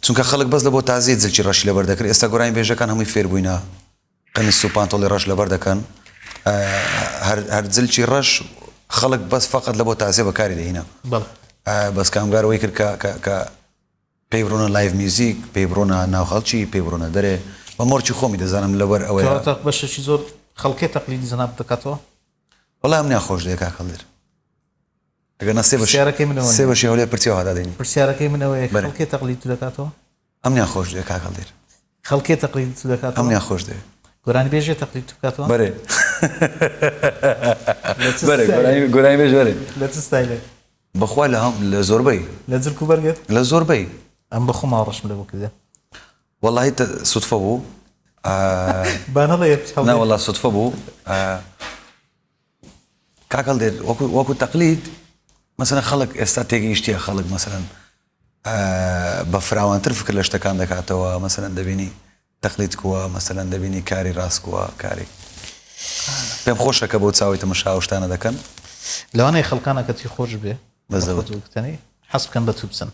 چونکە خەڵک بەس لە بۆ تازیە جلکی ڕەشی لەبەر دەکرد ئێستا گۆرانی بێژەکان هەمووی فێر بووینە قەمیس و پانتۆڵی ڕەش لەبەر دەکەن هەر جلکی ڕەش خەڵک بەس فقط لە بۆ تازیە بەکاری دەهێنا بەس کامگارەوەی کرد کە پێی بڕۆنە لایڤ میوزیک پێی بڕۆنە ناو خەڵکی پێی بڕۆنە دەرێ بە مۆرچی خۆمی دەزانم لەبەر ئەوەیە بەشێکی زۆر خەڵکی تەقلیدی زەناب دەکاتەوە وەڵام ناخۆش دەیە کاک هەڵدێر ئەگەر نە سێ بەشی هەولێر پرسیەوە هەدادەین پرسیارەکەی منەوەیە خەڵکی تەقلید دەکاتەوە ئەم ناخۆش دەیە کاک هەڵدێر خەڵکی تەقلید دەکاتەوە ئەم ناخۆش دەیە گۆرانی بێژێ تەقلید بکاتەوە بەرێ گۆرانی بێژ بەرێ لە چ ستایلێ بەخوا لە زۆربەی لە جلک و بەرگێت لە زۆربەی ئەم بەخۆ ماڕەشم لە بۆ کردێ والله سوتفە بوو بانەڵێ سوتفە بوو کاک هەڵدێر وەکو تەقلید مثلا خەڵک ئێستا تێگەیشتیە خەڵک مثلا بە فراوانتر فکر لە شتەکان دەکاتەوە مثلا دەبینی تەقلید کووە مثلا دەبینی کاری ڕاست کووە کاری پێم خۆشە کە بۆ چاوی تەماشا شتانە دەکەن لەوانەیە خەڵکانە کەتی خۆش بێ بەزەوتنی حەز بکەن بە تو بچن